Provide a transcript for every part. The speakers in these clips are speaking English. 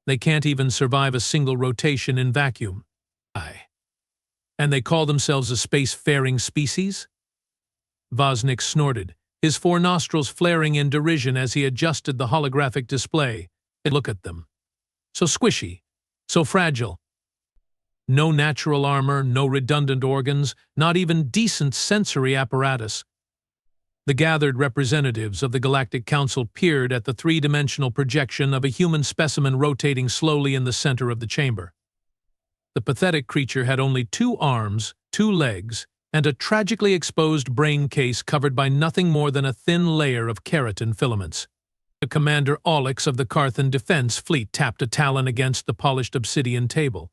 They can't even survive a single rotation in vacuum. And they call themselves a space-faring species? Vosnik snorted, his four nostrils flaring in derision as he adjusted the holographic display. Look at them. So squishy, so fragile. No natural armor, no redundant organs, not even decent sensory apparatus. The gathered representatives of the Galactic Council peered at the three-dimensional projection of a human specimen rotating slowly in the center of the chamber. The pathetic creature had only 2 arms, 2 legs, and a tragically exposed brain case covered by nothing more than a thin layer of keratin filaments. The Commander Orcs of the Carthan Defense Fleet tapped a talon against the polished obsidian table.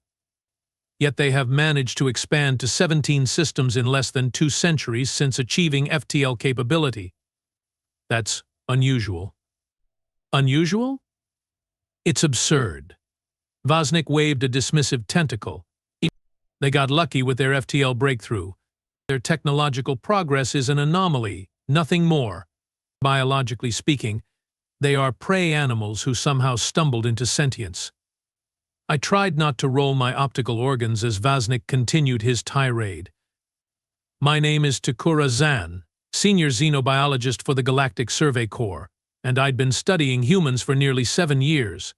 Yet they have managed to expand to 17 systems in less than 2 centuries since achieving FTL capability. That's unusual. Unusual? It's absurd. Vosnik waved a dismissive tentacle. They got lucky with their FTL breakthrough. Their technological progress is an anomaly, nothing more. Biologically speaking, they are prey animals who somehow stumbled into sentience. I tried not to roll my optical organs as Vosnik continued his tirade. My name is Tekura Zan, senior xenobiologist for the Galactic Survey Corps, and I'd been studying humans for nearly 7 years.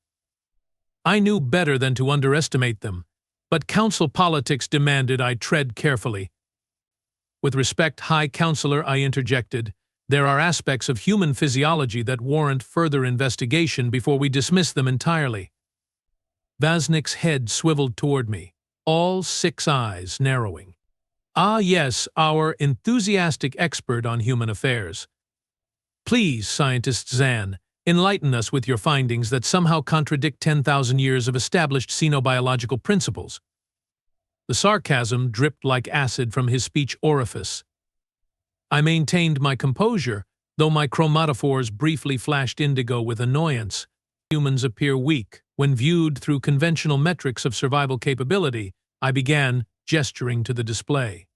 I knew better than to underestimate them, but council politics demanded I tread carefully. With respect, High Counselor, I interjected, there are aspects of human physiology that warrant further investigation before we dismiss them entirely. Vosnik's head swiveled toward me, all 6 eyes narrowing. Ah yes, our enthusiastic expert on human affairs. Please, Scientist Zan, enlighten us with your findings that somehow contradict 10,000 years of established xenobiological principles. The sarcasm dripped like acid from his speech orifice. I maintained my composure, though my chromatophores briefly flashed indigo with annoyance. Humans appear weak. When viewed through conventional metrics of survival capability, I began gesturing to the display.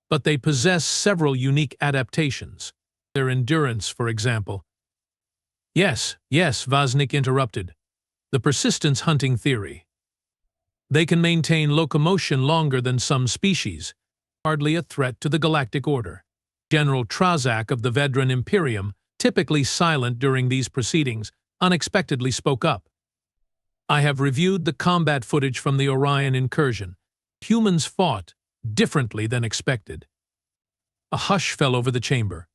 But they possess several unique adaptations. Their endurance, for example. Yes, Vosnik interrupted. The persistence hunting theory. They can maintain locomotion longer than some species, hardly a threat to the galactic order. General Trazak of the Vedran Imperium, typically silent during these proceedings, unexpectedly spoke up. I have reviewed the combat footage from the Orion incursion. Humans fought differently than expected. A hush fell over the chamber.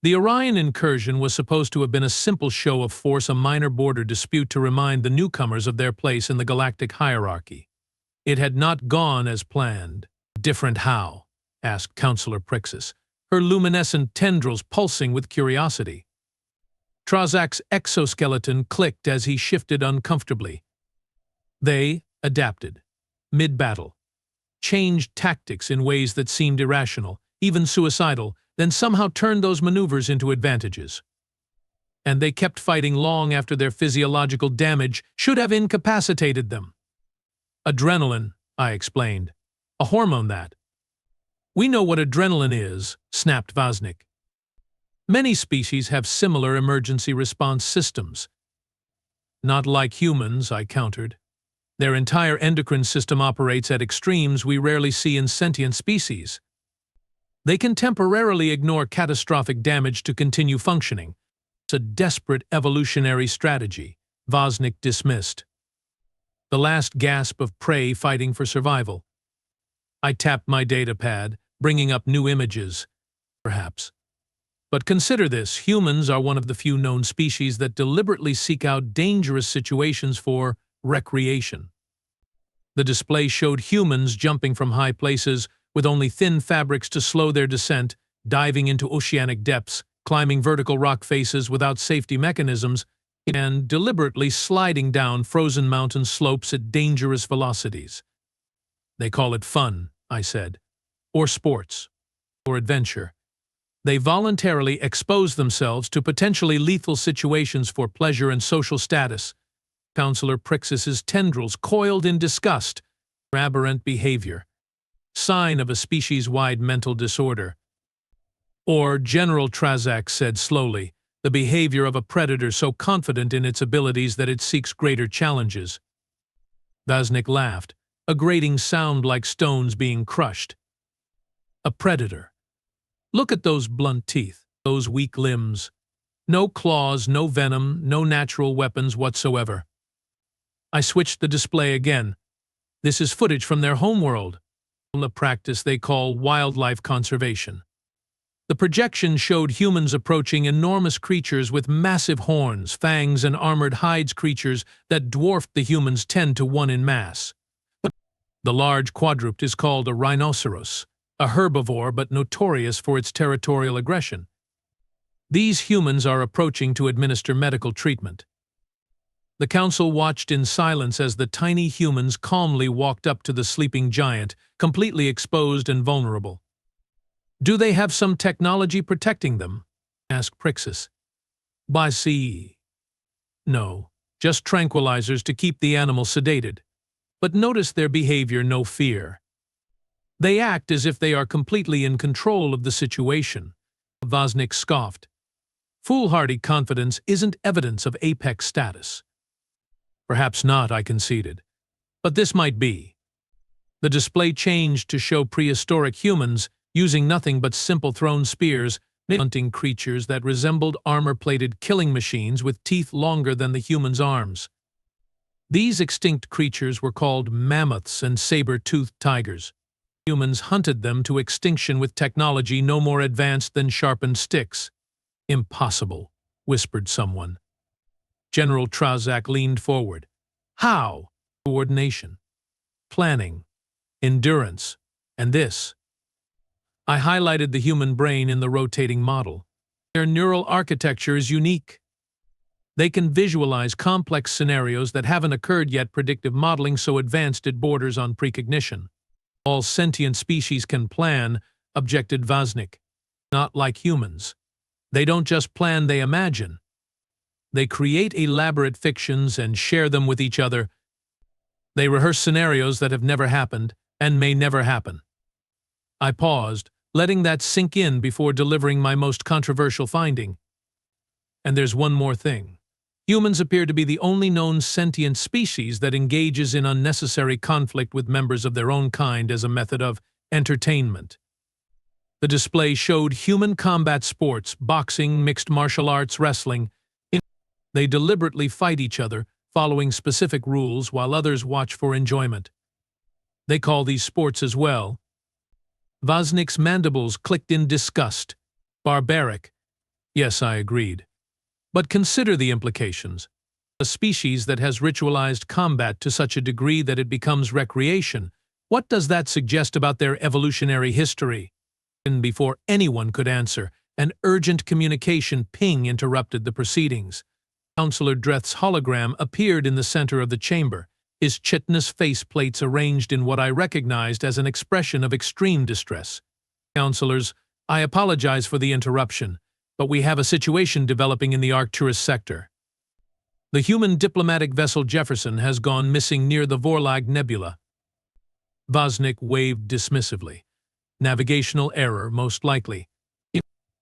The Orion incursion was supposed to have been a simple show of force, a minor border dispute to remind the newcomers of their place in the galactic hierarchy. It had not gone as planned. Different how? Asked Counselor Prixis, her luminescent tendrils pulsing with curiosity. Trazak's exoskeleton clicked as he shifted uncomfortably. They adapted, mid-battle, changed tactics in ways that seemed irrational, even suicidal, then somehow turned those maneuvers into advantages. And they kept fighting long after their physiological damage should have incapacitated them. Adrenaline, I explained. A hormone that. We know what adrenaline is, snapped Vosnik. Many species have similar emergency response systems. Not like humans, I countered. Their entire endocrine system operates at extremes we rarely see in sentient species. They can temporarily ignore catastrophic damage to continue functioning. It's a desperate evolutionary strategy, Vosnik dismissed. The last gasp of prey fighting for survival. I tapped my data pad, bringing up new images, perhaps. But consider this, humans are one of the few known species that deliberately seek out dangerous situations for recreation. The display showed humans jumping from high places with only thin fabrics to slow their descent, diving into oceanic depths, climbing vertical rock faces without safety mechanisms, and deliberately sliding down frozen mountain slopes at dangerous velocities. They call it fun, I said, or sports, or adventure. They voluntarily expose themselves to potentially lethal situations for pleasure and social status. Counselor Prixis's tendrils coiled in disgust. Aberrant behavior. Sign of a species-wide mental disorder. Or, General Trazak said slowly, the behavior of a predator so confident in its abilities that it seeks greater challenges. Vaznik laughed, a grating sound like stones being crushed. A predator. Look at those blunt teeth, those weak limbs. No claws, no venom, no natural weapons whatsoever. I switched the display again. This is footage from their homeworld, a practice they call wildlife conservation. The projection showed humans approaching enormous creatures with massive horns, fangs, and armored hides, creatures that dwarfed the humans 10-to-1 in mass. The large quadruped is called a rhinoceros, a herbivore but notorious for its territorial aggression. These humans are approaching to administer medical treatment. The council watched in silence as the tiny humans calmly walked up to the sleeping giant, completely exposed and vulnerable. "Do they have some technology protecting them?" asked Prixus. "By sea. No, just tranquilizers to keep the animal sedated. But notice their behavior, no fear. They act as if they are completely in control of the situation." Vaznik scoffed. "Foolhardy confidence isn't evidence of apex status." "Perhaps not," I conceded. "But this might be." The display changed to show prehistoric humans using nothing but simple thrown spears, hunting creatures that resembled armor-plated killing machines with teeth longer than the human's arms. These extinct creatures were called mammoths and saber-toothed tigers. Humans hunted them to extinction with technology no more advanced than sharpened sticks. "Impossible," whispered someone. General Trazak leaned forward. "How?" "Coordination, planning, endurance, and this." I highlighted the human brain in the rotating model. Their neural architecture is unique. They can visualize complex scenarios that haven't occurred yet, predictive modeling so advanced it borders on precognition. "All sentient species can plan," objected Vaznik. "Not like humans. They don't just plan, they imagine. They create elaborate fictions and share them with each other. They rehearse scenarios that have never happened and may never happen." I paused, letting that sink in before delivering my most controversial finding. "And there's one more thing. Humans appear to be the only known sentient species that engages in unnecessary conflict with members of their own kind as a method of entertainment." The display showed human combat sports, boxing, mixed martial arts, wrestling. They deliberately fight each other, following specific rules while others watch for enjoyment. They call these sports as well. Vaznik's mandibles clicked in disgust. "Barbaric." "Yes," I agreed. "But consider the implications. A species that has ritualized combat to such a degree that it becomes recreation, what does that suggest about their evolutionary history?" And before anyone could answer, an urgent communication ping interrupted the proceedings. Councillor Dreth's hologram appeared in the center of the chamber, his chitinous faceplates arranged in what I recognized as an expression of extreme distress. "Councillors, I apologize for the interruption, but we have a situation developing in the Arcturus sector. The human diplomatic vessel Jefferson has gone missing near the Vorlag Nebula." Vaznik waved dismissively. "Navigational error, most likely.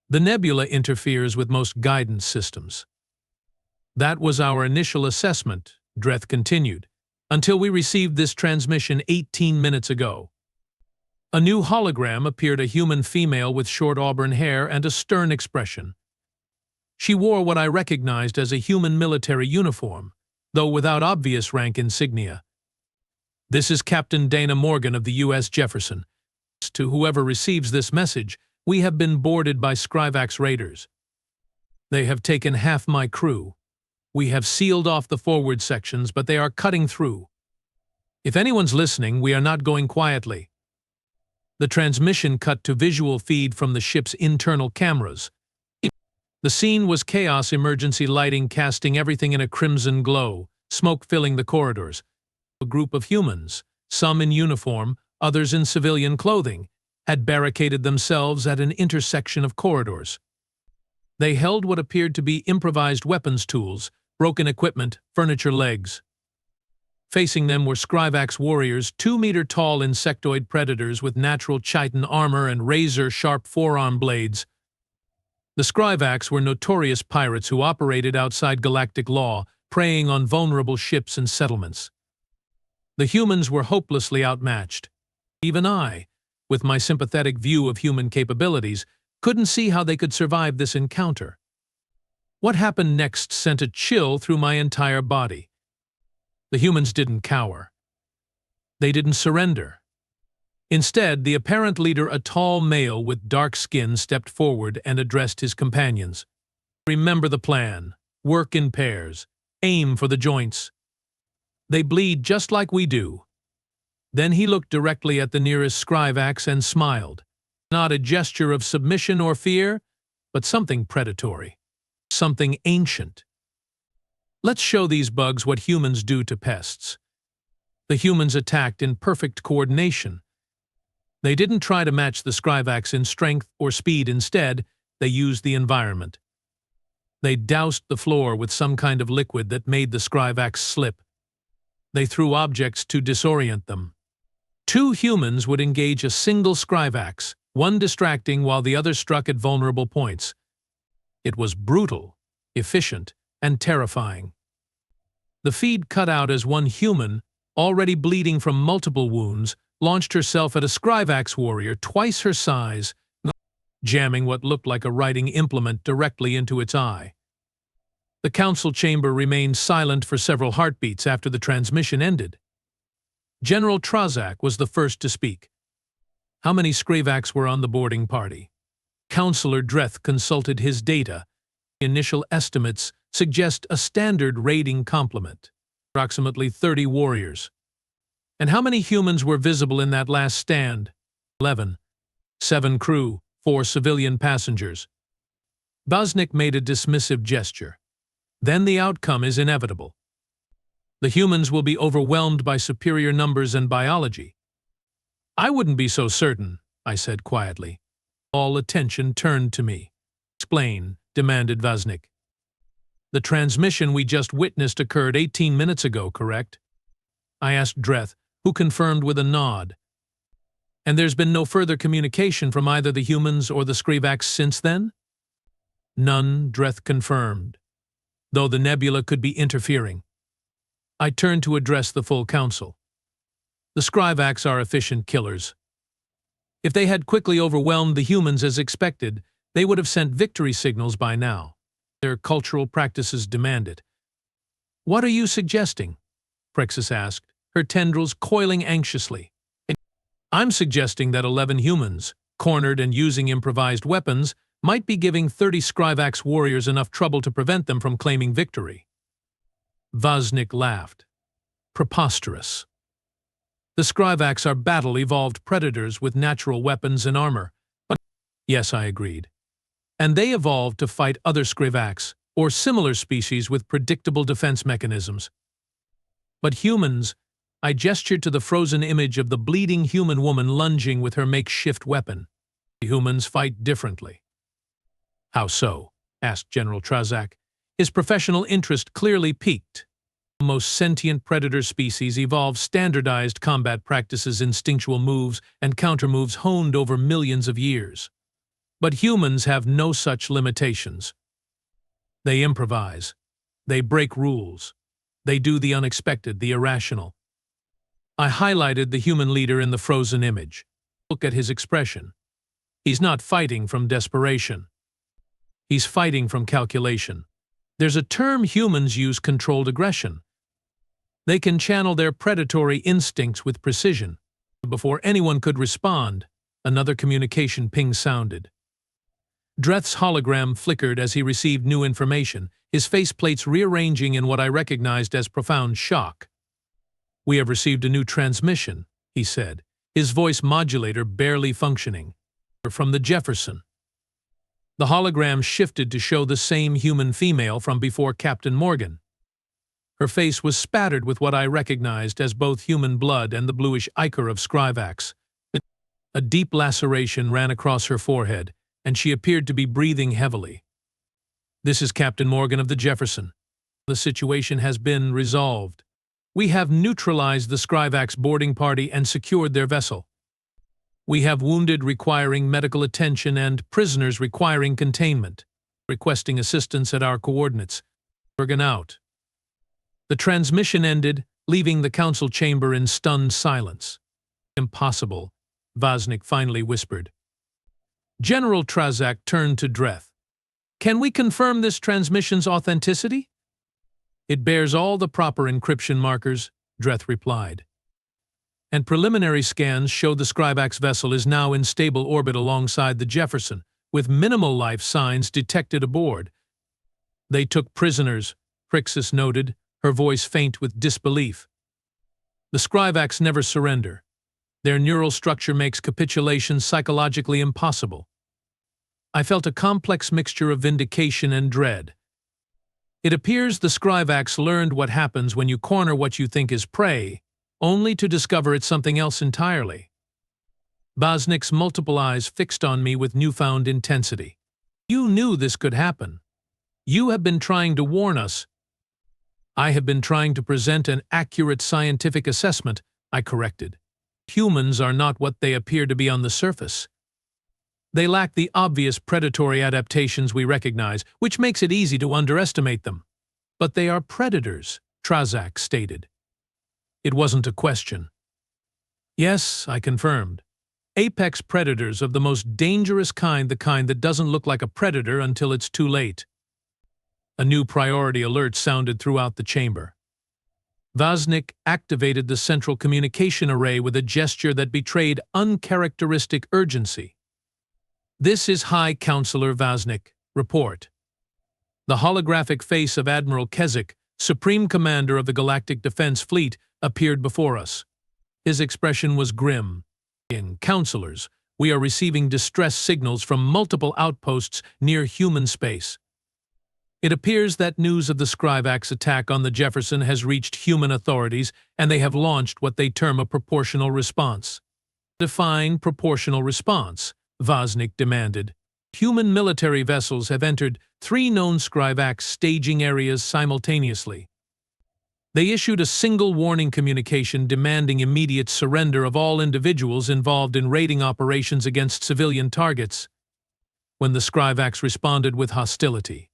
The nebula interferes with most guidance systems." "That was our initial assessment," Dreth continued, "until we received this transmission 18 minutes ago." A new hologram appeared, a human female with short auburn hair and a stern expression. She wore what I recognized as a human military uniform, though without obvious rank insignia. "This is Captain Dana Morgan of the U.S. Jefferson. To whoever receives this message, we have been boarded by Skrivax raiders. They have taken half my crew. We have sealed off the forward sections, but they are cutting through. If anyone's listening, we are not going quietly." The transmission cut to visual feed from the ship's internal cameras. The scene was chaos, emergency lighting casting everything in a crimson glow, smoke filling the corridors. A group of humans, some in uniform, others in civilian clothing, had barricaded themselves at an intersection of corridors. They held what appeared to be improvised weapons tools, broken equipment, furniture legs. Facing them were Skrivax warriors, 2-meter-tall insectoid predators with natural chitin armor and razor-sharp forearm blades. The Skrivax were notorious pirates who operated outside galactic law, preying on vulnerable ships and settlements. The humans were hopelessly outmatched. Even I, with my sympathetic view of human capabilities, couldn't see how they could survive this encounter. What happened next sent a chill through my entire body. The humans didn't cower. They didn't surrender. Instead, the apparent leader, a tall male with dark skin, stepped forward and addressed his companions. Remember the plan. Work in pairs. Aim for the joints. They bleed just like we do. Then he looked directly at the nearest Skrivax and smiled. Not a gesture of submission or fear, but something predatory. Something ancient. Let's show these bugs what humans do to pests. The humans attacked in perfect coordination. They didn't try to match the Skrivax in strength or speed. Instead, they used the environment. They doused the floor with some kind of liquid that made the Skrivax slip. They threw objects to disorient them. Two humans would engage a single Skrivax, one distracting while the other struck at vulnerable points. It was brutal, efficient, and terrifying. The feed cut out as one human, already bleeding from multiple wounds, launched herself at a Skrivax warrior twice her size, jamming what looked like a writing implement directly into its eye. The council chamber remained silent for several heartbeats after the transmission ended. General Trazak was the first to speak. How many Skrivax were on the boarding party? Counselor Dreth consulted his data. Initial estimates suggest a standard raiding complement, approximately 30 warriors. And how many humans were visible in that last stand? 11. 7 crew, 4 civilian passengers. Bosnick made a dismissive gesture. Then the outcome is inevitable. The humans will be overwhelmed by superior numbers and biology. I wouldn't be so certain, I said quietly. All attention turned to me. Explain, demanded Vaznik. The transmission we just witnessed occurred 18 minutes ago, correct? I asked Dreth, who confirmed with a nod. And there's been no further communication from either the humans or the Skrivax since then? None, Dreth confirmed, though the nebula could be interfering. I turned to address the full council. The Skrivax are efficient killers. If they had quickly overwhelmed the humans as expected, they would have sent victory signals by now. Their cultural practices demand it. What are you suggesting? Prexis asked, her tendrils coiling anxiously. I'm suggesting that 11 humans, cornered and using improvised weapons, might be giving 30 Skrivax warriors enough trouble to prevent them from claiming victory. Vaznik laughed. Preposterous. The Skrivax are battle-evolved predators with natural weapons and armor. But yes, I agreed. And they evolved to fight other Skrivax, or similar species with predictable defense mechanisms. But humans, I gestured to the frozen image of the bleeding human woman lunging with her makeshift weapon. Humans fight differently. How so? Asked General Trazak. His professional interest clearly piqued. Most sentient predator species evolve standardized combat practices, instinctual moves, and countermoves honed over millions of years. But humans have no such limitations. They improvise. They break rules. They do the unexpected, the irrational. I highlighted the human leader in the frozen image. Look at his expression. He's not fighting from desperation. He's fighting from calculation. There's a term humans use: controlled aggression. They can channel their predatory instincts with precision. Before anyone could respond, another communication ping sounded. Dreth's hologram flickered as he received new information, his faceplates rearranging in what I recognized as profound shock. We have received a new transmission, he said, his voice modulator barely functioning. From the Jefferson. The hologram shifted to show the same human female from before Captain Morgan. Her face was spattered with what I recognized as both human blood and the bluish ichor of Skrivax. A deep laceration ran across her forehead, and she appeared to be breathing heavily. This is Captain Morgan of the Jefferson. The situation has been resolved. We have neutralized the Skrivax boarding party and secured their vessel. We have wounded requiring medical attention and prisoners requiring containment. Requesting assistance at our coordinates. Bergen out. The transmission ended, leaving the council chamber in stunned silence. Impossible, Vaznik finally whispered. General Trazak turned to Dreth. Can we confirm this transmission's authenticity? It bears all the proper encryption markers, Dreth replied. And preliminary scans show the Skrivax vessel is now in stable orbit alongside the Jefferson, with minimal life signs detected aboard. They took prisoners, Crixus noted, her voice faint with disbelief. The Skrivax never surrender. Their neural structure makes capitulation psychologically impossible. I felt a complex mixture of vindication and dread. It appears the Skrivax learned what happens when you corner what you think is prey, only to discover it's something else entirely. Vaznik's multiple eyes fixed on me with newfound intensity. You knew this could happen. You have been trying to warn us. I have been trying to present an accurate scientific assessment, I corrected. Humans are not what they appear to be on the surface. They lack the obvious predatory adaptations we recognize, which makes it easy to underestimate them. But they are predators, Trazak stated. It wasn't a question. Yes, I confirmed. Apex predators of the most dangerous kind, the kind that doesn't look like a predator until it's too late. A new priority alert sounded throughout the chamber. Vaznik activated the central communication array with a gesture that betrayed uncharacteristic urgency. This is High Counselor Vaznik. Report. The holographic face of Admiral Keswick, Supreme Commander of the Galactic Defense Fleet, appeared before us. His expression was grim. In Counselors, we are receiving distress signals from multiple outposts near human space. It appears that news of the Skrivax attack on the Jefferson has reached human authorities, and they have launched what they term a proportional response. Define proportional response, Vaznik demanded. Human military vessels have entered 3 known Skrivax staging areas simultaneously. They issued a single warning communication demanding immediate surrender of all individuals involved in raiding operations against civilian targets. When the Skrivax responded with hostility.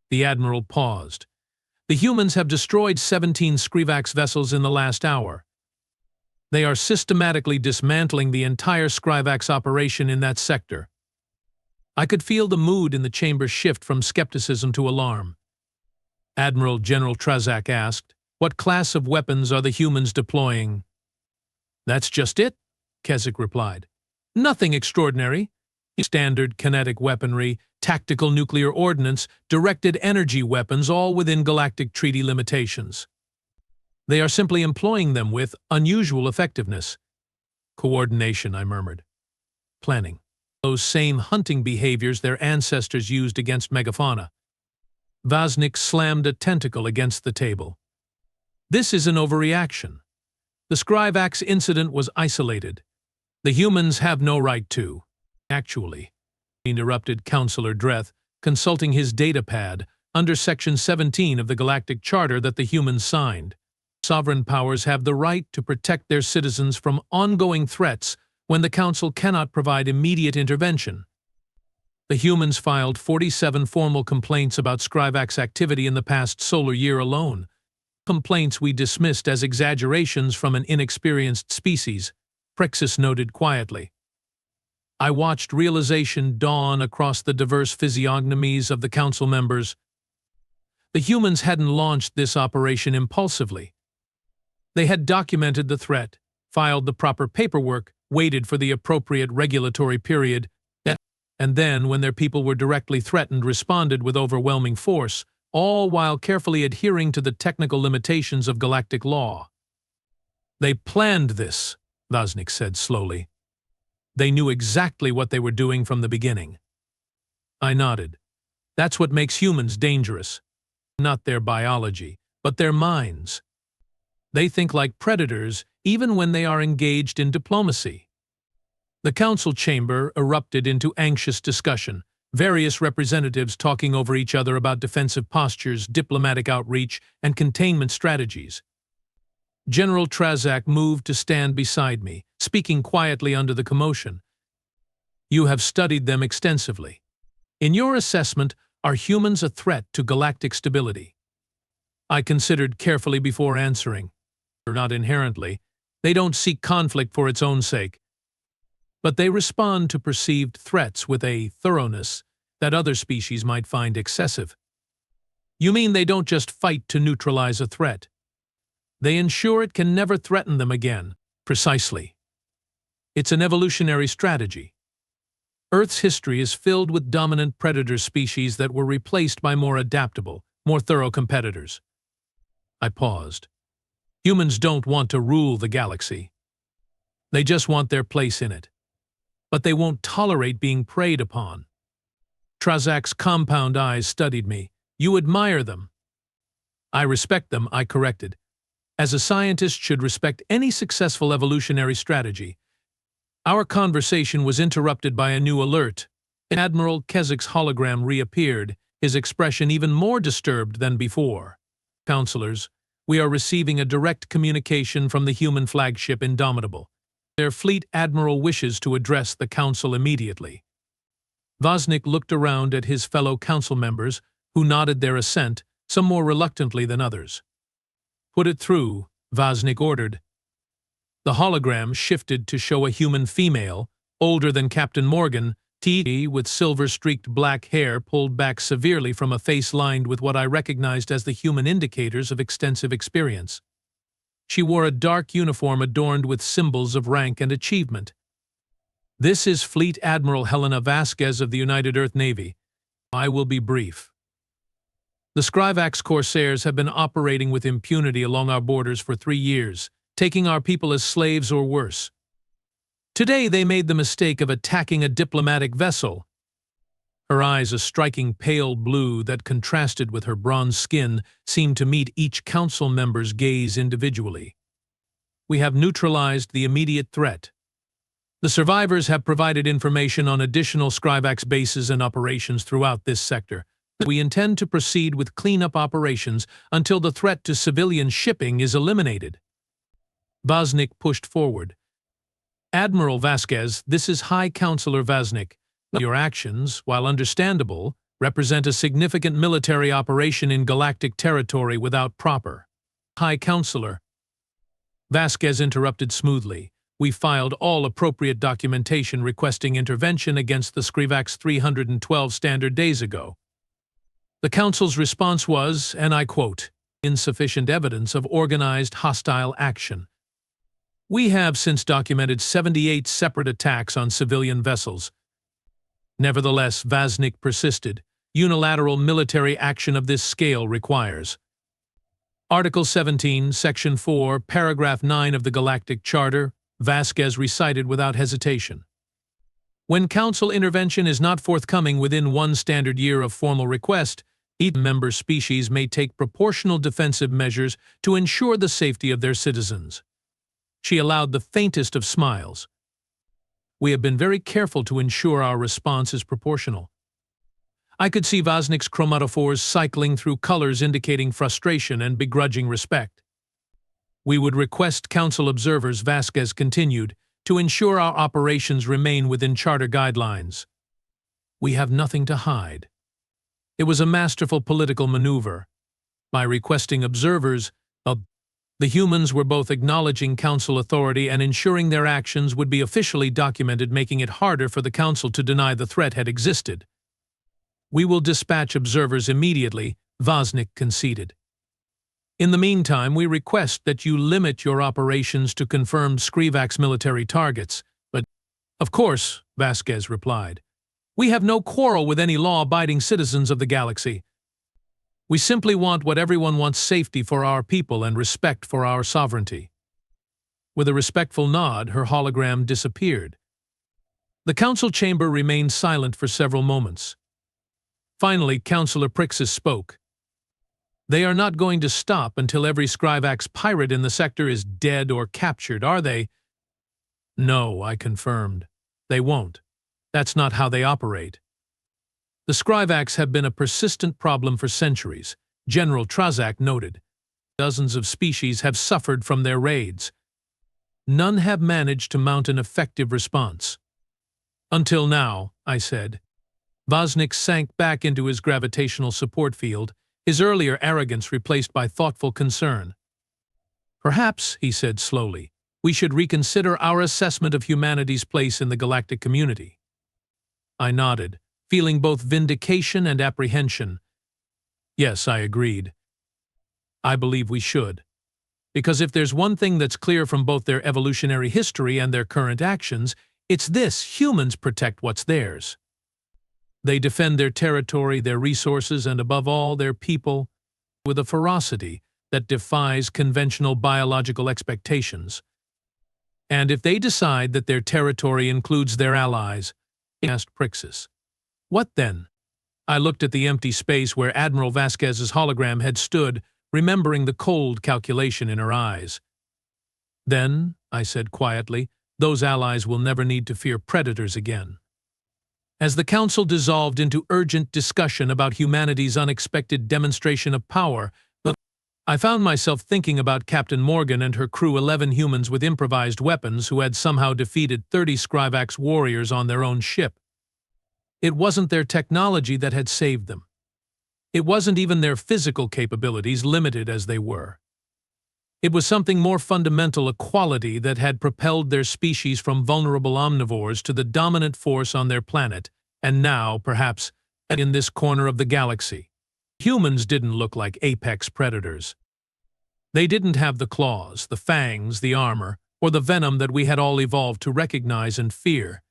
The Admiral paused. The humans have destroyed 17 Skrivax vessels in the last hour. They are systematically dismantling the entire Skrivax operation in that sector. I could feel the mood in the chamber shift from skepticism to alarm. Admiral General Trazak asked, "What class of weapons are the humans deploying?" "That's just it," Keswick replied. "Nothing extraordinary. Standard kinetic weaponry, tactical nuclear ordnance, directed energy weapons, all within galactic treaty limitations. They are simply employing them with unusual effectiveness." "Coordination," I murmured. "Planning. Those same hunting behaviors their ancestors used against megafauna." Vaznik slammed a tentacle against the table. "This is an overreaction. The Skrivax incident was isolated. The humans have no right to." "Actually," interrupted Counselor Dreth, consulting his datapad under Section 17 of the Galactic Charter that the humans signed. "Sovereign powers have the right to protect their citizens from ongoing threats when the Council cannot provide immediate intervention. The humans filed 47 formal complaints about Skrivax activity in the past solar year alone. Complaints we dismissed as exaggerations from an inexperienced species," Crixus noted quietly. I watched realization dawn across the diverse physiognomies of the Council members. The humans hadn't launched this operation impulsively. They had documented the threat, filed the proper paperwork, waited for the appropriate regulatory period, and then, when their people were directly threatened, responded with overwhelming force, all while carefully adhering to the technical limitations of galactic law. "They planned this," Vaznik said slowly. "They knew exactly what they were doing from the beginning." I nodded. "That's what makes humans dangerous. Not their biology, but their minds. They think like predators even when they are engaged in diplomacy." The council chamber erupted into anxious discussion, various representatives talking over each other about defensive postures, diplomatic outreach, and containment strategies. General Trazak moved to stand beside me, speaking quietly under the commotion. You have studied them extensively. In your assessment, are humans a threat to galactic stability? I considered carefully before answering. Not inherently. They don't seek conflict for its own sake. But they respond to perceived threats with a thoroughness that other species might find excessive. You mean they don't just fight to neutralize a threat? They ensure it can never threaten them again. Precisely. It's an evolutionary strategy. Earth's history is filled with dominant predator species that were replaced by more adaptable, more thorough competitors. I paused. Humans don't want to rule the galaxy. They just want their place in it. But they won't tolerate being preyed upon. Trazak's compound eyes studied me. You admire them. I respect them, I corrected. As a scientist should respect any successful evolutionary strategy. Our conversation was interrupted by a new alert. Admiral Kezik's hologram reappeared, his expression even more disturbed than before. Counselors, we are receiving a direct communication from the human flagship Indomitable. Their fleet admiral wishes to address the council immediately. Vosnik looked around at his fellow council members, who nodded their assent, some more reluctantly than others. Put it through, Vosnik ordered. The hologram shifted to show a human female, older than Captain Morgan, with silver-streaked black hair pulled back severely from a face lined with what I recognized as the human indicators of extensive experience. She wore a dark uniform adorned with symbols of rank and achievement. This is Fleet Admiral Helena Vasquez of the United Earth Navy. I will be brief. The Skrivax Corsairs have been operating with impunity along our borders for 3 years, taking our people as slaves or worse. Today they made the mistake of attacking a diplomatic vessel. Her eyes, a striking pale blue that contrasted with her bronze skin, seemed to meet each council member's gaze individually. We have neutralized the immediate threat. The survivors have provided information on additional Skrivax bases and operations throughout this sector. We intend to proceed with cleanup operations until the threat to civilian shipping is eliminated. Vosnik pushed forward. Admiral Vasquez, this is High Counselor Vosnik. Your actions, while understandable, represent a significant military operation in galactic territory without proper. High Counselor. Vasquez interrupted smoothly. We filed all appropriate documentation requesting intervention against the Skrivax 312 standard days ago. The Council's response was, and I quote, insufficient evidence of organized hostile action. We have since documented 78 separate attacks on civilian vessels. Nevertheless, Vosnik persisted. Unilateral military action of this scale requires. Article 17, Section 4, Paragraph 9 of the Galactic Charter, Vasquez recited without hesitation. When Council intervention is not forthcoming within 1 standard year of formal request, each member species may take proportional defensive measures to ensure the safety of their citizens. She allowed the faintest of smiles. We have been very careful to ensure our response is proportional. I could see Vosnik's chromatophores cycling through colors indicating frustration and begrudging respect. We would request Council observers, Vasquez continued, to ensure our operations remain within Charter guidelines. We have nothing to hide. It was a masterful political maneuver. By requesting observers, the humans were both acknowledging Council authority and ensuring their actions would be officially documented, making it harder for the Council to deny the threat had existed. We will dispatch observers immediately, Vosnik conceded. In the meantime, we request that you limit your operations to confirmed Skrivax military targets, but, of course, Vasquez replied. We have no quarrel with any law-abiding citizens of the galaxy. We simply want what everyone wants: safety for our people and respect for our sovereignty. With a respectful nod, her hologram disappeared. The council chamber remained silent for several moments. Finally, Councillor Prixis spoke. They are not going to stop until every Skrivax pirate in the sector is dead or captured, are they? No, I confirmed. They won't. That's not how they operate. The Skrivax have been a persistent problem for centuries, General Trazak noted. Dozens of species have suffered from their raids. none have managed to mount an effective response. Until now, I said. Vosnik sank back into his gravitational support field, his earlier arrogance replaced by thoughtful concern. Perhaps, he said slowly, we should reconsider our assessment of humanity's place in the galactic community. I nodded, feeling both vindication and apprehension. Yes, I agreed. I believe we should. Because if there's one thing that's clear from both their evolutionary history and their current actions, it's this: humans protect what's theirs. They defend their territory, their resources, and above all, their people, with a ferocity that defies conventional biological expectations. And if they decide that their territory includes their allies, asked Prixus, what then? I looked at the empty space where Admiral Vasquez's hologram had stood, remembering the cold calculation in her eyes. Then, I said quietly, those allies will never need to fear predators again. As the Council dissolved into urgent discussion about humanity's unexpected demonstration of power, I found myself thinking about Captain Morgan and her crew, 11 humans with improvised weapons who had somehow defeated 30 Skrivax warriors on their own ship. It wasn't their technology that had saved them. It wasn't even their physical capabilities, limited as they were. It was something more fundamental, a quality that had propelled their species from vulnerable omnivores to the dominant force on their planet, and now, perhaps, in this corner of the galaxy. Humans didn't look like apex predators. They didn't have the claws, the fangs, the armor, or the venom that we had all evolved to recognize and fear.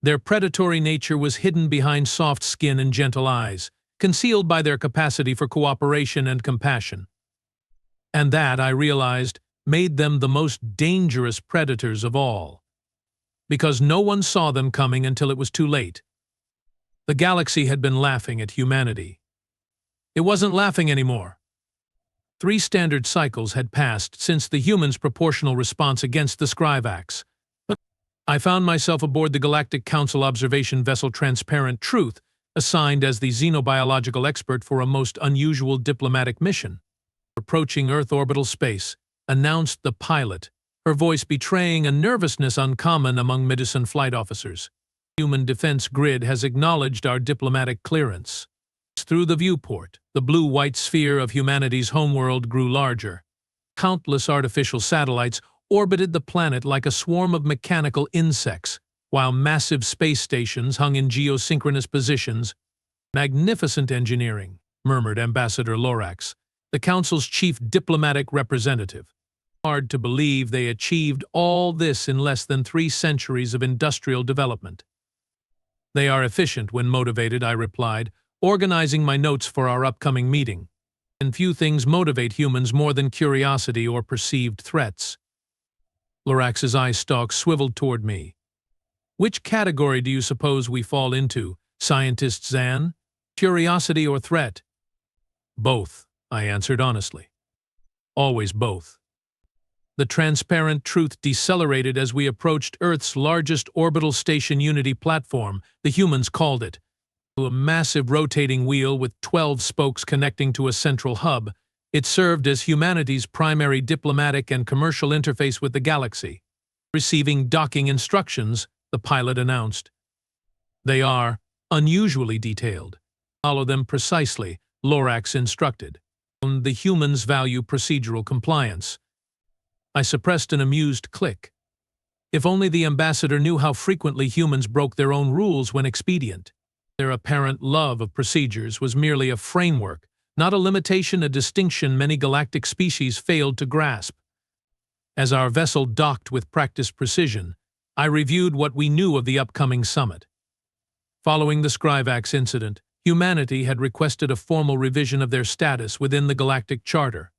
Their predatory nature was hidden behind soft skin and gentle eyes, concealed by their capacity for cooperation and compassion. And that, I realized, made them the most dangerous predators of all. Because no one saw them coming until it was too late. The galaxy had been laughing at humanity. It wasn't laughing anymore. 3 standard cycles had passed since the humans' proportional response against the Skrivax. I found myself aboard the Galactic Council observation vessel Transparent Truth, assigned as the xenobiological expert for a most unusual diplomatic mission. Approaching Earth orbital space, announced the pilot, her voice betraying a nervousness uncommon among medicine flight officers. Human Defense Grid has acknowledged our diplomatic clearance. Through the viewport, the blue-white sphere of humanity's homeworld grew larger. Countless artificial satellites orbited the planet like a swarm of mechanical insects, while massive space stations hung in geosynchronous positions. Magnificent engineering, murmured Ambassador Lorax, the Council's chief diplomatic representative. Hard to believe they achieved all this in less than 3 centuries of industrial development. They are efficient when motivated, I replied, organizing my notes for our upcoming meeting. And few things motivate humans more than curiosity or perceived threats. Lorax's eye stalk swiveled toward me. Which category do you suppose we fall into, Scientist Zan? Curiosity or threat? Both, I answered honestly. Always both. The Transparent Truth decelerated as we approached Earth's largest orbital station Unity platform, the humans called it. A massive rotating wheel with 12 spokes connecting to a central hub, it served as humanity's primary diplomatic and commercial interface with the galaxy. Receiving docking instructions, the pilot announced. They are unusually detailed. Follow them precisely, Lorax instructed. The humans value procedural compliance. I suppressed an amused click. If only the ambassador knew how frequently humans broke their own rules when expedient. Their apparent love of procedures was merely a framework, not a limitation, a distinction many galactic species failed to grasp. As our vessel docked with practiced precision, I reviewed what we knew of the upcoming summit. Following the Skrivax incident, humanity had requested a formal revision of their status within the Galactic Charter.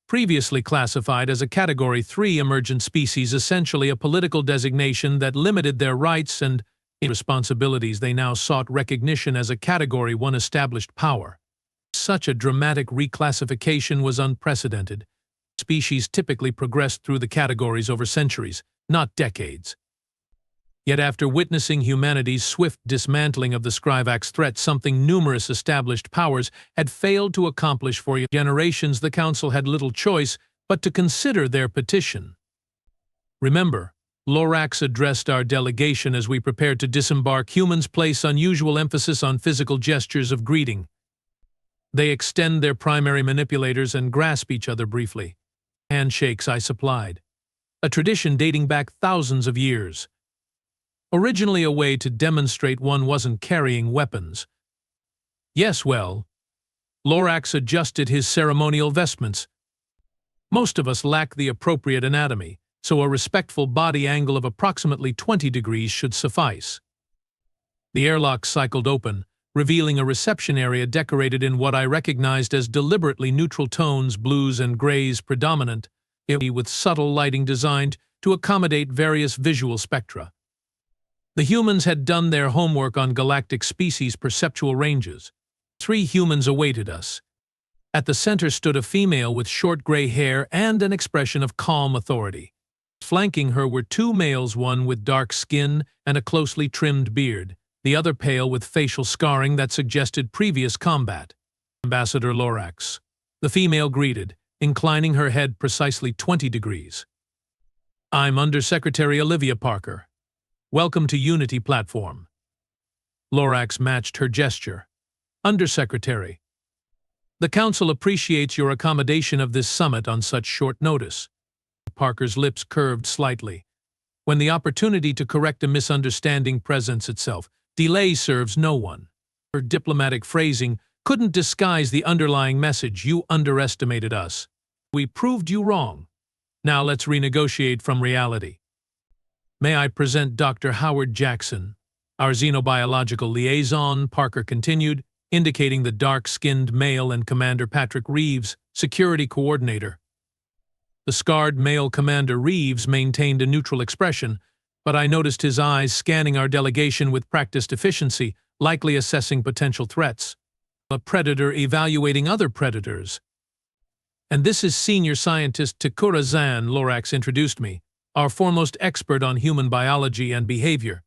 Previously classified as a Category 3 emergent species, essentially a political designation that limited their rights and responsibilities, they now sought recognition as a Category 1 established power. Such a dramatic reclassification was unprecedented. Species typically progressed through the categories over centuries, not decades. Yet after witnessing humanity's swift dismantling of the Skrivax threat, something numerous established powers had failed to accomplish for generations, the Council had little choice but to consider their petition. Remember, Lorax addressed our delegation as we prepared to disembark. Humans place unusual emphasis on physical gestures of greeting. They extend their primary manipulators and grasp each other briefly. Handshakes I supplied, a tradition dating back thousands of years. Originally a way to demonstrate one wasn't carrying weapons. Yes, well, Lorax adjusted his ceremonial vestments. Most of us lack the appropriate anatomy, so a respectful body angle of approximately 20 degrees should suffice. The airlock cycled open, revealing a reception area decorated in what I recognized as deliberately neutral tones, blues and grays predominant, with subtle lighting designed to accommodate various visual spectra. The humans had done their homework on galactic species perceptual ranges. 3 humans awaited us. At the center stood a female with short gray hair and an expression of calm authority. Flanking her were 2 males, one with dark skin and a closely trimmed beard, the other pale with facial scarring that suggested previous combat. Ambassador Lorax. The female greeted, inclining her head precisely 20 degrees. I'm Undersecretary Olivia Parker. Welcome to Unity Platform. Lorax matched her gesture. Undersecretary. The Council appreciates your accommodation of this summit on such short notice. Parker's lips curved slightly. When the opportunity to correct a misunderstanding presents itself, delay serves no one. Her diplomatic phrasing couldn't disguise the underlying message. You underestimated us. We proved you wrong. Now let's renegotiate from reality. May I present Dr. Howard Jackson, our xenobiological liaison, Parker continued, indicating the dark-skinned male, and Commander Patrick Reeves, security coordinator. The scarred male Commander Reeves maintained a neutral expression, but I noticed his eyes scanning our delegation with practiced efficiency, likely assessing potential threats. A predator evaluating other predators. And this is Senior Scientist Tekura Zan, Lorax introduced me, our foremost expert on human biology and behavior.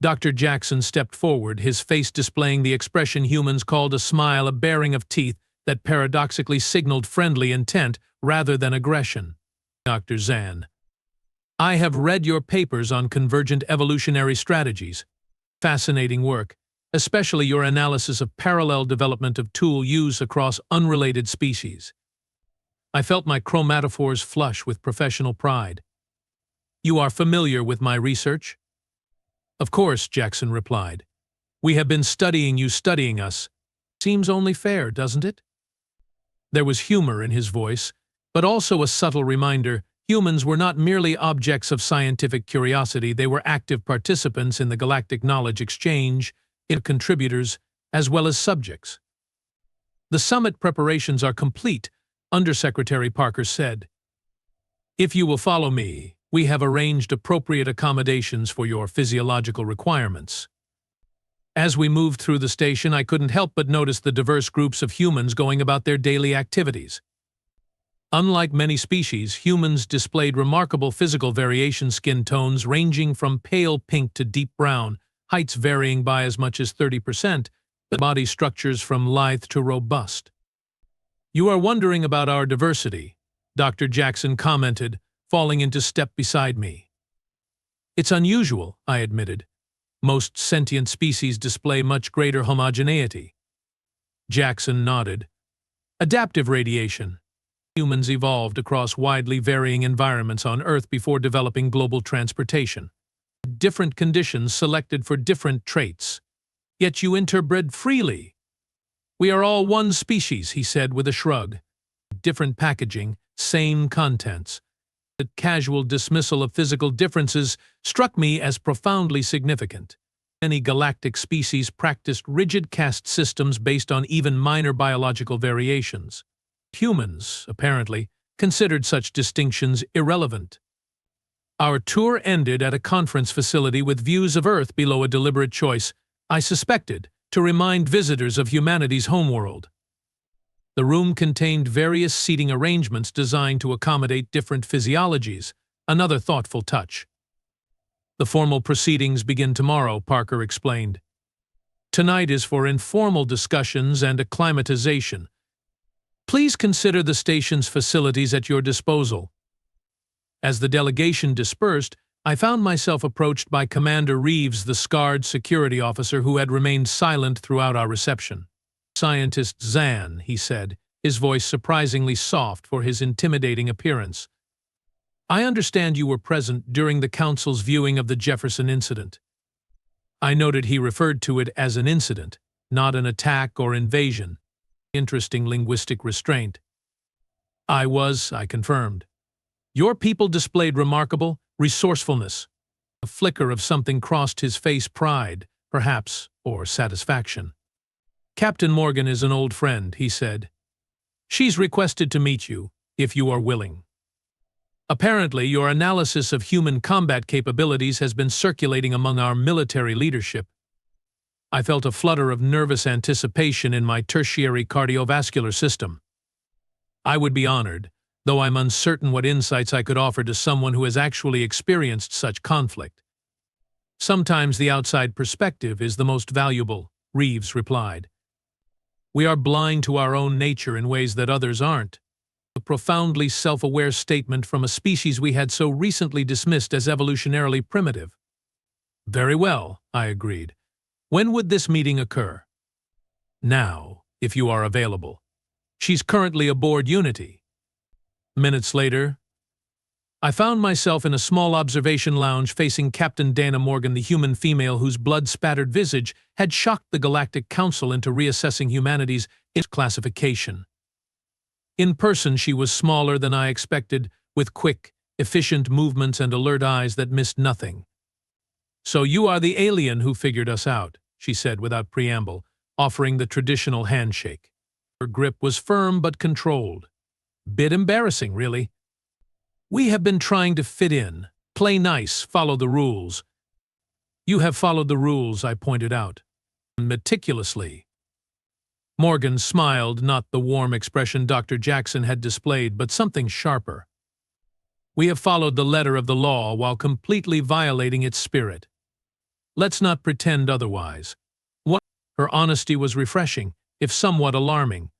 Dr. Jackson stepped forward, his face displaying the expression humans called a smile, a baring of teeth that paradoxically signaled friendly intent rather than aggression. Dr. Zan. I have read your papers on convergent evolutionary strategies. Fascinating work, especially your analysis of parallel development of tool use across unrelated species. I felt my chromatophores flush with professional pride. You are familiar with my research? Of course, Jackson replied. We have been studying you studying us. Seems only fair, doesn't it? There was humor in his voice, but also a subtle reminder humans were not merely objects of scientific curiosity, they were active participants in the galactic knowledge exchange, contributors, as well as subjects. The summit preparations are complete, Undersecretary Parker said. If you will follow me, we have arranged appropriate accommodations for your physiological requirements. As we moved through the station, I couldn't help but notice the diverse groups of humans going about their daily activities. Unlike many species, humans displayed remarkable physical variation, skin tones ranging from pale pink to deep brown, heights varying by as much as 30%, but body structures from lithe to robust. You are wondering about our diversity, Dr. Jackson commented, falling into step beside me. It's unusual, I admitted. Most sentient species display much greater homogeneity. Jackson nodded. Adaptive radiation. Humans evolved across widely varying environments on Earth before developing global transportation. Different conditions selected for different traits. Yet you interbred freely. We are all one species, he said with a shrug. Different packaging, same contents. The casual dismissal of physical differences struck me as profoundly significant. Many galactic species practiced rigid caste systems based on even minor biological variations. Humans, apparently, considered such distinctions irrelevant. Our tour ended at a conference facility with views of Earth below, a deliberate choice, I suspected, to remind visitors of humanity's homeworld. The room contained various seating arrangements designed to accommodate different physiologies, another thoughtful touch. The formal proceedings begin tomorrow, Parker explained. Tonight is for informal discussions and acclimatization. Please consider the station's facilities at your disposal. As the delegation dispersed, I found myself approached by Commander Reeves, the scarred security officer who had remained silent throughout our reception. "Scientist Zan," he said, his voice surprisingly soft for his intimidating appearance. "I understand you were present during the Council's viewing of the Jefferson incident." I noted he referred to it as an incident, not an attack or invasion. Interesting linguistic restraint. "I was," I confirmed. "Your people displayed remarkable resourcefulness." A flicker of something crossed his face, pride, perhaps, or satisfaction. "Captain Morgan is an old friend," he said. "She's requested to meet you, if you are willing. Apparently, your analysis of human combat capabilities has been circulating among our military leadership." I felt a flutter of nervous anticipation in my tertiary cardiovascular system. I would be honored, though I'm uncertain what insights I could offer to someone who has actually experienced such conflict. "Sometimes the outside perspective is the most valuable," Reeves replied. "We are blind to our own nature in ways that others aren't." A profoundly self-aware statement from a species we had so recently dismissed as evolutionarily primitive. "Very well," I agreed. "When would this meeting occur?" "Now, if you are available. She's currently aboard Unity." Minutes later, I found myself in a small observation lounge facing Captain Dana Morgan, the human female whose blood-spattered visage had shocked the Galactic Council into reassessing humanity's classification. In person, she was smaller than I expected, with quick, efficient movements and alert eyes that missed nothing. "So you are the alien who figured us out," she said without preamble, offering the traditional handshake. Her grip was firm but controlled. Bit embarrassing, really. "We have been trying to fit in, play nice, follow the rules." "You have followed the rules," I pointed out. "Meticulously." Morgan smiled, not the warm expression Dr. Jackson had displayed, but something sharper. "We have followed the letter of the law while completely violating its spirit. Let's not pretend otherwise." Her honesty was refreshing, if somewhat alarming.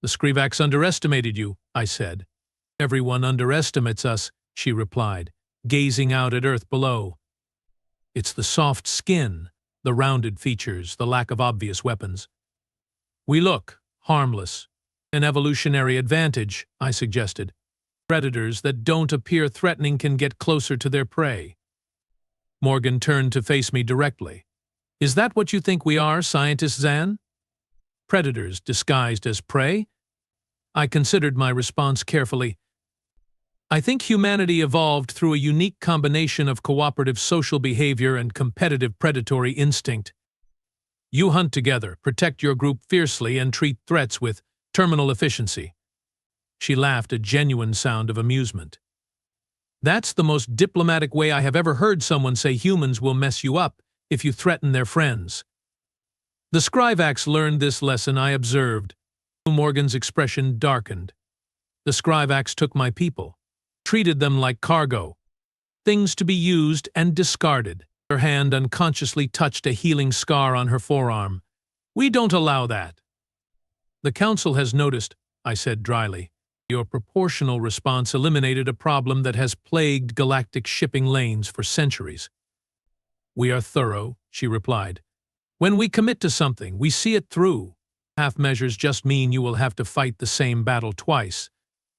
"The Skrivax underestimated you," I said. "Everyone underestimates us," she replied, gazing out at Earth below. "It's the soft skin, the rounded features, the lack of obvious weapons. We look harmless. An evolutionary advantage," I suggested. "Predators that don't appear threatening can get closer to their prey." Morgan turned to face me directly. "Is that what you think we are, Scientist Zan? Predators disguised as prey?" I considered my response carefully. "I think humanity evolved through a unique combination of cooperative social behavior and competitive predatory instinct. You hunt together, protect your group fiercely, and treat threats with terminal efficiency." She laughed, a genuine sound of amusement. "That's the most diplomatic way I have ever heard someone say humans will mess you up if you threaten their friends." "The Skrivax learned this lesson," I observed. Morgan's expression darkened. "The Skrivax took my people, treated them like cargo, things to be used and discarded." Her hand unconsciously touched a healing scar on her forearm. "We don't allow that." "The Council has noticed," I said dryly. "Your proportional response eliminated a problem that has plagued galactic shipping lanes for centuries." "We are thorough," she replied. "When we commit to something, we see it through. Half measures just mean you will have to fight the same battle twice."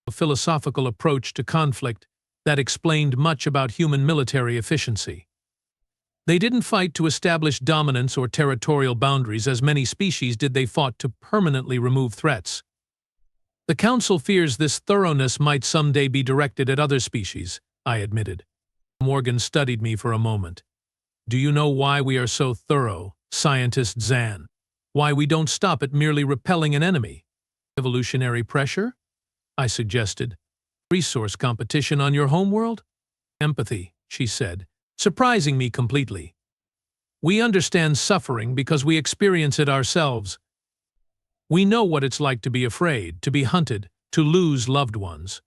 A philosophical approach to conflict that explained much about human military efficiency. They didn't fight to establish dominance or territorial boundaries, as many species did. They fought to permanently remove threats. "The Council fears this thoroughness might someday be directed at other species," I admitted. Morgan studied me for a moment. "Do you know why we are so thorough, Scientist Zan? Why we don't stop at merely repelling an enemy?" "Evolutionary pressure?" I suggested. "Resource competition on your homeworld?" "Empathy," she said, surprising me completely. "We understand suffering because we experience it ourselves. We know what it's like to be afraid, to be hunted, to lose loved ones.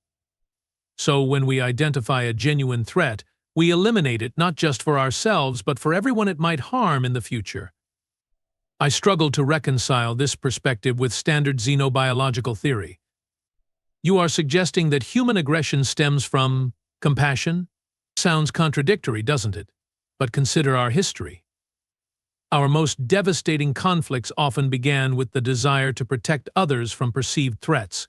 So when we identify a genuine threat, we eliminate it not just for ourselves but for everyone it might harm in the future." I struggled to reconcile this perspective with standard xenobiological theory. "You are suggesting that human aggression stems from Compassion? Sounds contradictory, doesn't it? But consider our history. Our most devastating conflicts often began with the desire to protect others from perceived threats.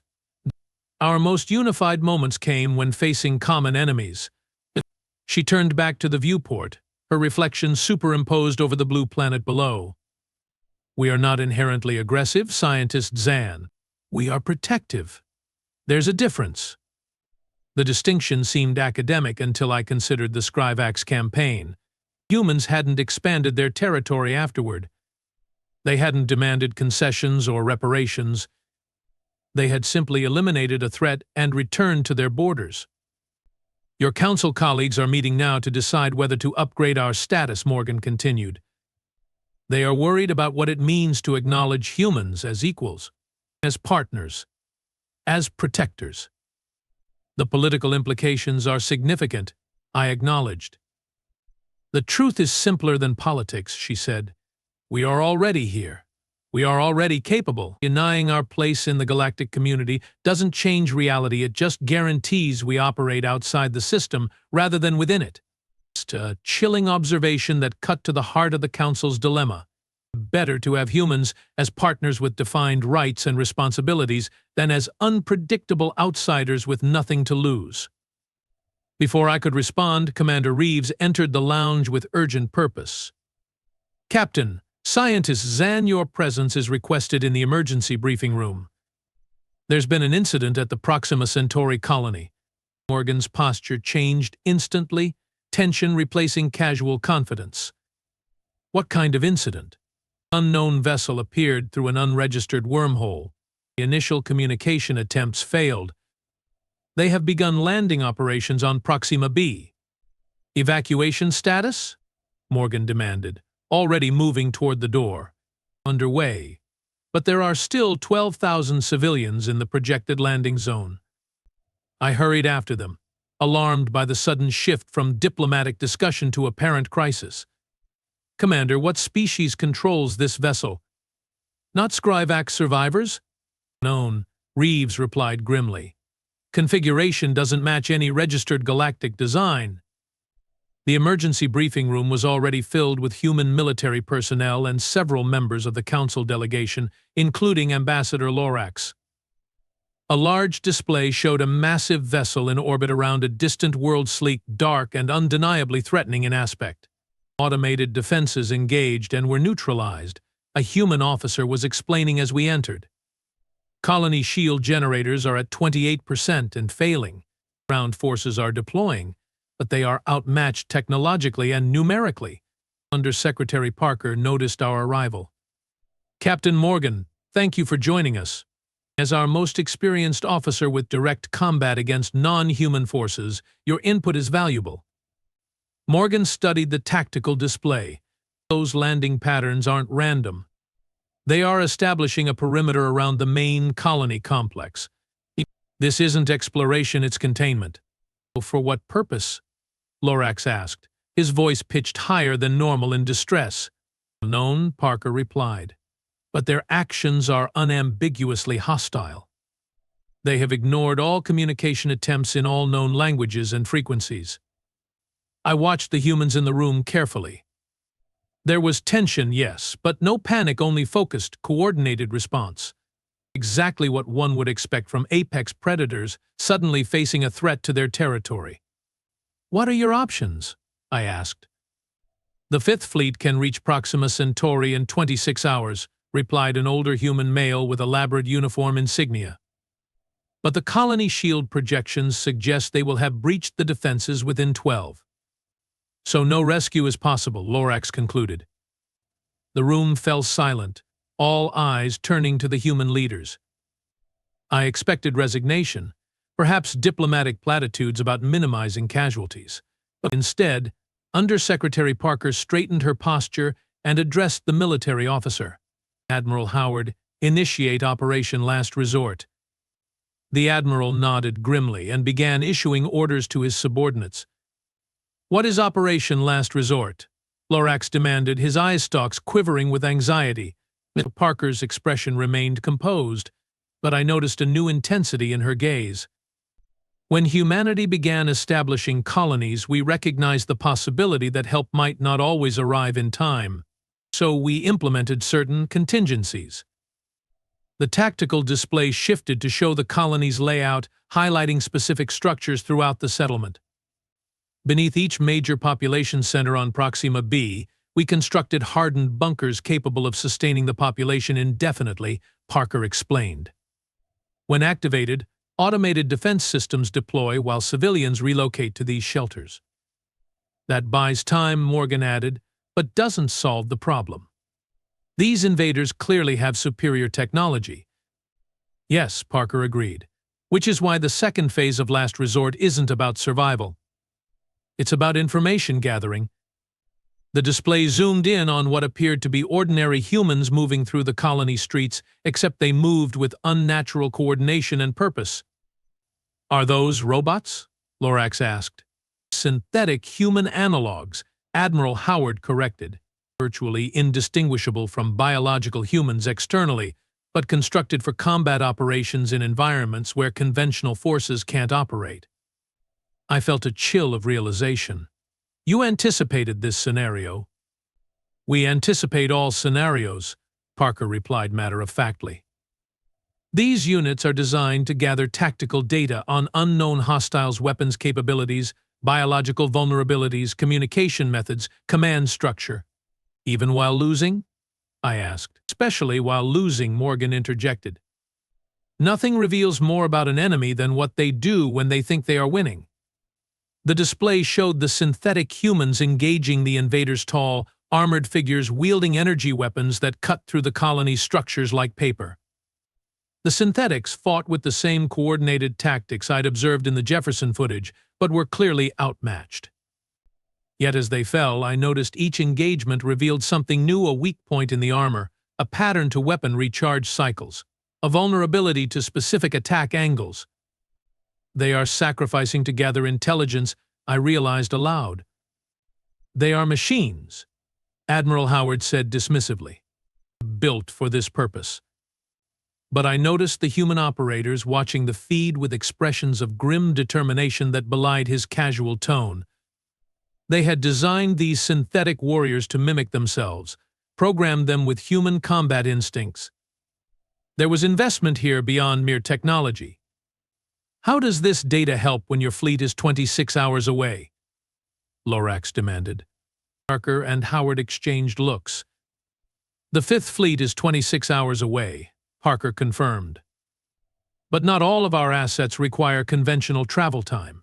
Our most unified moments came when facing common enemies. She turned back to the viewport, her reflection superimposed over the blue planet below. We are not inherently aggressive, Scientist Zan. We are protective. There's a difference. The distinction seemed academic until I considered the Skrivax campaign. Humans hadn't expanded their territory afterward. They hadn't demanded concessions or reparations. They had simply eliminated a threat and returned to their borders. Your council colleagues are meeting now to decide whether to upgrade our status, Morgan continued. They are worried about what it means to acknowledge humans as equals, as partners, as protectors. The political implications are significant, I acknowledged. The truth is simpler than politics, she said. We are already here. We are already capable. Denying our place in the galactic community doesn't change reality, it just guarantees we operate outside the system rather than within it. It's a chilling observation that cut to the heart of the Council's dilemma. Better to have humans as partners with defined rights and responsibilities than as unpredictable outsiders with nothing to lose. Before I could respond, Commander Reeves entered the lounge with urgent purpose. Captain, Scientist Zan, your presence is requested in the emergency briefing room. There's been an incident at the Proxima Centauri colony. Morgan's posture changed instantly, tension replacing casual confidence. What kind of incident? An unknown vessel appeared through an unregistered wormhole. The initial communication attempts failed. They have begun landing operations on Proxima B. Evacuation status? Morgan demanded, already moving toward the door. Underway. But there are still 12,000 civilians in the projected landing zone. I hurried after them, alarmed by the sudden shift from diplomatic discussion to apparent crisis. Commander, what species controls this vessel? Not Skrivax survivors? Known, Reeves replied grimly. Configuration doesn't match any registered galactic design. The emergency briefing room was already filled with human military personnel and several members of the Council delegation, including Ambassador Lorax. A large display showed a massive vessel in orbit around a distant world, sleek, dark, and undeniably threatening in aspect. Automated defenses engaged and were neutralized, a human officer was explaining as we entered. Colony shield generators are at 28% and failing. Ground forces are deploying, but they are outmatched technologically and numerically. Undersecretary Parker noticed our arrival. Captain Morgan, thank you for joining us. As our most experienced officer with direct combat against non-human forces, your input is valuable. Morgan studied the tactical display. Those landing patterns aren't random. They are establishing a perimeter around the main colony complex. This isn't exploration, it's containment. For what purpose? Lorax asked, his voice pitched higher than normal in distress. Unknown, Parker replied. But their actions are unambiguously hostile. They have ignored all communication attempts in all known languages and frequencies. I watched the humans in the room carefully. There was tension, yes, but no panic, only focused, coordinated response. Exactly what one would expect from apex predators suddenly facing a threat to their territory. What are your options? I asked. The Fifth Fleet can reach Proxima Centauri in 26 hours, replied an older human male with elaborate uniform insignia. But the colony shield projections suggest they will have breached the defenses within 12. So no rescue is possible, Lorax concluded. The room fell silent, all eyes turning to the human leaders. I expected resignation, perhaps diplomatic platitudes about minimizing casualties. But instead, Undersecretary Parker straightened her posture and addressed the military officer. Admiral Howard, initiate Operation Last Resort. The Admiral nodded grimly and began issuing orders to his subordinates. What is Operation Last Resort? Lorax demanded, his eye stalks quivering with anxiety. Parker's expression remained composed, but I noticed a new intensity in her gaze. When humanity began establishing colonies, we recognized the possibility that help might not always arrive in time, so we implemented certain contingencies. The tactical display shifted to show the colony's layout, highlighting specific structures throughout the settlement. Beneath each major population center on Proxima B, we constructed hardened bunkers capable of sustaining the population indefinitely, Parker explained. When activated, automated defense systems deploy while civilians relocate to these shelters. That buys time, Morgan added, but doesn't solve the problem. These invaders clearly have superior technology. Yes, Parker agreed, which is why the second phase of Last Resort isn't about survival. It's about information gathering. The display zoomed in on what appeared to be ordinary humans moving through the colony streets, except they moved with unnatural coordination and purpose. Are those robots? Lorax asked. Synthetic human analogs, Admiral Howard corrected. Virtually indistinguishable from biological humans externally, but constructed for combat operations in environments where conventional forces can't operate. I felt a chill of realization. You anticipated this scenario. We anticipate all scenarios, Parker replied matter-of-factly. These units are designed to gather tactical data on unknown hostiles' weapons capabilities, biological vulnerabilities, communication methods, command structure. Even while losing? I asked. Especially while losing, Morgan interjected. Nothing reveals more about an enemy than what they do when they think they are winning. The display showed the synthetic humans engaging the invaders' tall, armored figures wielding energy weapons that cut through the colony's structures like paper. The synthetics fought with the same coordinated tactics I'd observed in the Jefferson footage, but were clearly outmatched. Yet as they fell, I noticed each engagement revealed something new: a weak point in the armor, a pattern to weapon recharge cycles, a vulnerability to specific attack angles. They are sacrificing to gather intelligence, I realized aloud. They are machines, Admiral Howard said dismissively, built for this purpose. But I noticed the human operators watching the feed with expressions of grim determination that belied his casual tone. They had designed these synthetic warriors to mimic themselves, programmed them with human combat instincts. There was investment here beyond mere technology. How does this data help when your fleet is 26 hours away? Lorax demanded. Parker and Howard exchanged looks. The Fifth Fleet is 26 hours away, Parker confirmed. But not all of our assets require conventional travel time.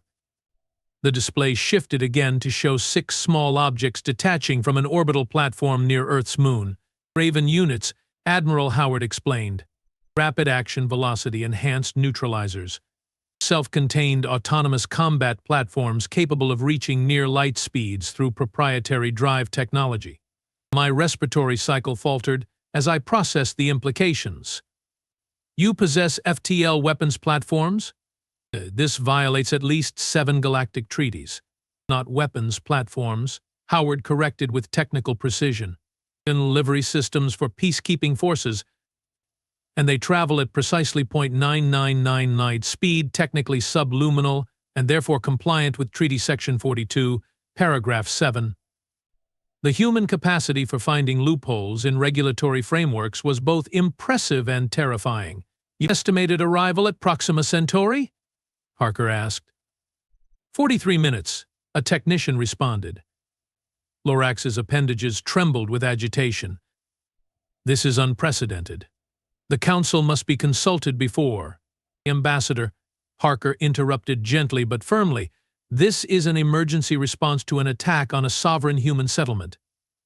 The display shifted again to show 6 small objects detaching from an orbital platform near Earth's moon. Raven units, Admiral Howard explained. Rapid action velocity enhanced neutralizers. Self-contained autonomous combat platforms capable of reaching near light speeds through proprietary drive technology. My respiratory cycle faltered as I processed the implications. You possess FTL weapons platforms? This violates at least 7 galactic treaties. Not weapons platforms, Howard corrected with technical precision. In livery systems for peacekeeping forces, and they travel at precisely 0.9999 speed, technically subluminal, and therefore compliant with Treaty Section 42, Paragraph 7. The human capacity for finding loopholes in regulatory frameworks was both impressive and terrifying. You estimated arrival at Proxima Centauri? Parker asked. 43 minutes, a technician responded. Lorax's appendages trembled with agitation. This is unprecedented. The Council must be consulted before. Ambassador, Parker interrupted gently but firmly. This is an emergency response to an attack on a sovereign human settlement.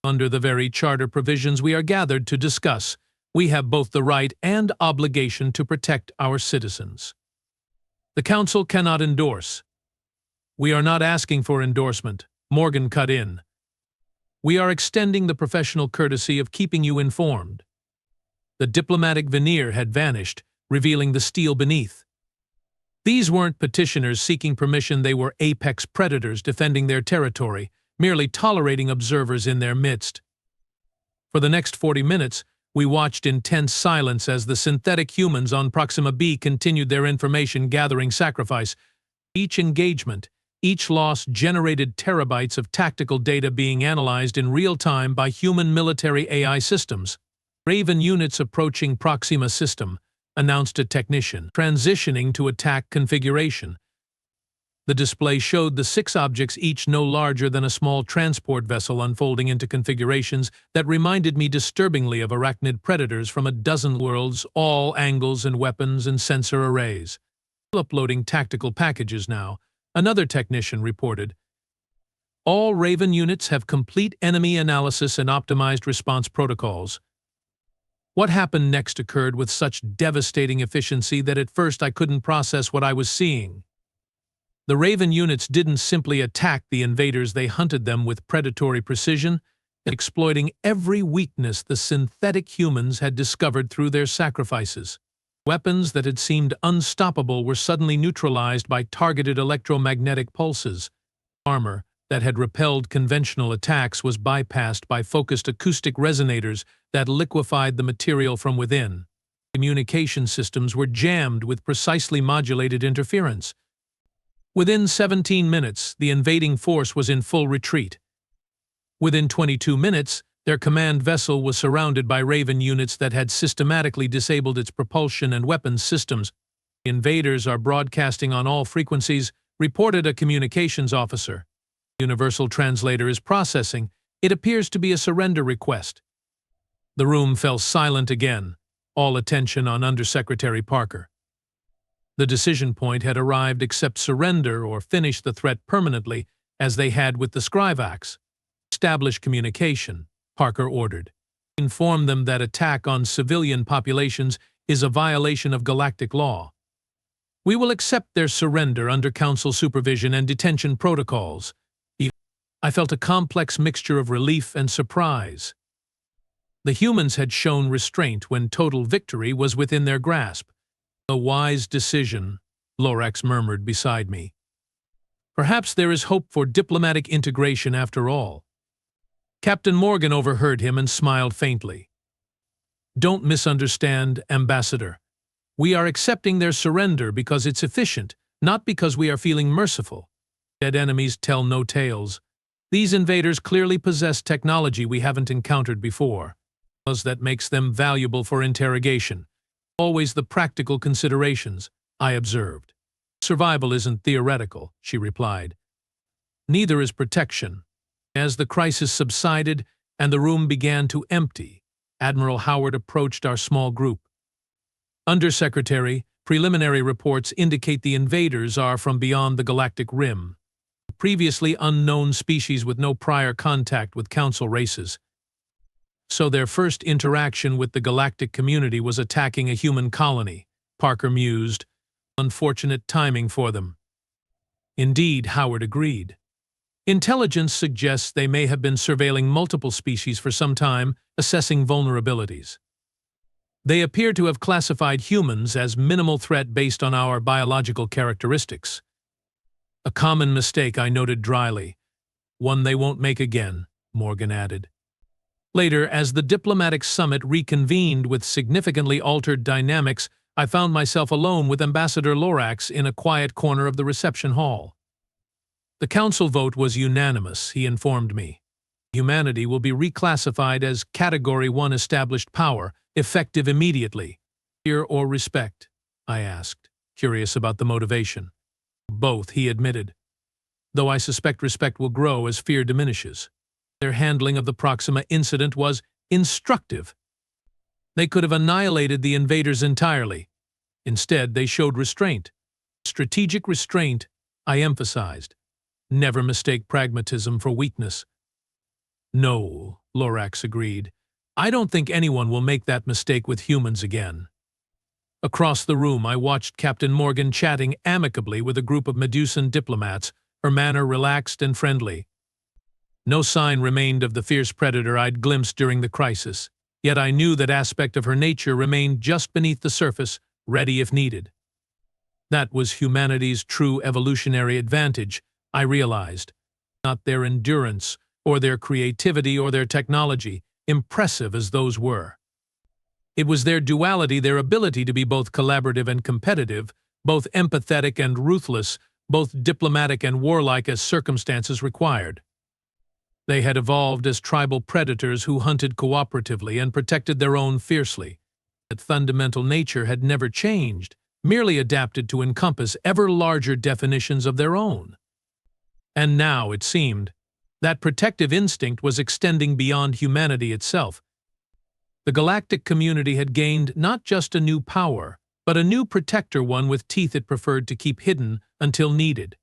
Under the very charter provisions we are gathered to discuss, we have both the right and obligation to protect our citizens. The Council cannot endorse. We are not asking for endorsement, Morgan cut in. We are extending the professional courtesy of keeping you informed. The diplomatic veneer had vanished, revealing the steel beneath. These weren't petitioners seeking permission, they were apex predators defending their territory, merely tolerating observers in their midst. For the next 40 minutes, we watched in tense silence as the synthetic humans on Proxima B continued their information-gathering sacrifice. Each engagement, each loss generated terabytes of tactical data being analyzed in real time by human military AI systems. Raven units approaching Proxima system, announced a technician, transitioning to attack configuration. The display showed the 6 objects, each no larger than a small transport vessel, unfolding into configurations that reminded me disturbingly of arachnid predators from a dozen worlds, all angles and weapons and sensor arrays. Uploading tactical packages now, another technician reported. All Raven units have complete enemy analysis and optimized response protocols. What happened next occurred with such devastating efficiency that at first I couldn't process what I was seeing. The Raven units didn't simply attack the invaders, they hunted them with predatory precision, exploiting every weakness the synthetic humans had discovered through their sacrifices. Weapons that had seemed unstoppable were suddenly neutralized by targeted electromagnetic pulses. Armor that had repelled conventional attacks was bypassed by focused acoustic resonators that liquefied the material from within. Communication systems were jammed with precisely modulated interference. Within 17 minutes, the invading force was in full retreat. Within 22 minutes, their command vessel was surrounded by Raven units that had systematically disabled its propulsion and weapons systems. The invaders are broadcasting on all frequencies, reported a communications officer. Universal translator is processing. It appears to be a surrender request. The room fell silent again, all attention on Undersecretary Parker. The decision point had arrived: accept surrender or finish the threat permanently, as they had with the Skrivax. Establish communication, Parker ordered. Inform them that attack on civilian populations is a violation of galactic law. We will accept their surrender under Council supervision and detention protocols. I felt a complex mixture of relief and surprise. The humans had shown restraint when total victory was within their grasp. A wise decision, Lorax murmured beside me. Perhaps there is hope for diplomatic integration after all. Captain Morgan overheard him and smiled faintly. Don't misunderstand, Ambassador. We are accepting their surrender because it's efficient, not because we are feeling merciful. Dead enemies tell no tales. These invaders clearly possess technology we haven't encountered before. That makes them valuable for interrogation. Always the practical considerations, I observed. Survival isn't theoretical, she replied. Neither is protection. As the crisis subsided and the room began to empty, Admiral Howard approached our small group. Undersecretary, preliminary reports indicate the invaders are from beyond the galactic rim. Previously unknown species with no prior contact with Council races. So their first interaction with the galactic community was attacking a human colony, Parker mused. Unfortunate timing for them. Indeed, Howard agreed. Intelligence suggests they may have been surveilling multiple species for some time, assessing vulnerabilities. They appear to have classified humans as minimal threat based on our biological characteristics. A common mistake, I noted dryly. One they won't make again, Morgan added. Later, as the diplomatic summit reconvened with significantly altered dynamics, I found myself alone with Ambassador Lorax in a quiet corner of the reception hall. The council vote was unanimous, he informed me. Humanity will be reclassified as Category 1 established power, effective immediately. Fear or respect? I asked, curious about the motivation. Both, he admitted. Though I suspect respect will grow as fear diminishes. Their handling of the Proxima incident was instructive. They could have annihilated the invaders entirely. Instead, they showed restraint. Strategic restraint, I emphasized. Never mistake pragmatism for weakness. No, Lorax agreed. I don't think anyone will make that mistake with humans again. Across the room, I watched Captain Morgan chatting amicably with a group of Medusan diplomats, her manner relaxed and friendly. No sign remained of the fierce predator I'd glimpsed during the crisis, yet I knew that aspect of her nature remained just beneath the surface, ready if needed. That was humanity's true evolutionary advantage, I realized. Not their endurance, or their creativity, or their technology, impressive as those were. It was their duality, their ability to be both collaborative and competitive, both empathetic and ruthless, both diplomatic and warlike as circumstances required. They had evolved as tribal predators who hunted cooperatively and protected their own fiercely. That fundamental nature had never changed, merely adapted to encompass ever larger definitions of their own. And now, it seemed, that protective instinct was extending beyond humanity itself. The galactic community had gained not just a new power, but a new protector, one with teeth it preferred to keep hidden until needed.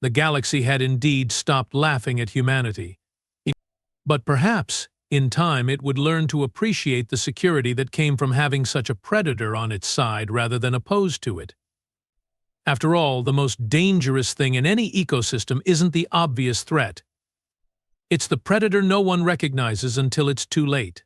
The galaxy had indeed stopped laughing at humanity. But perhaps, in time, it would learn to appreciate the security that came from having such a predator on its side rather than opposed to it. After all, the most dangerous thing in any ecosystem isn't the obvious threat. It's the predator no one recognizes until it's too late.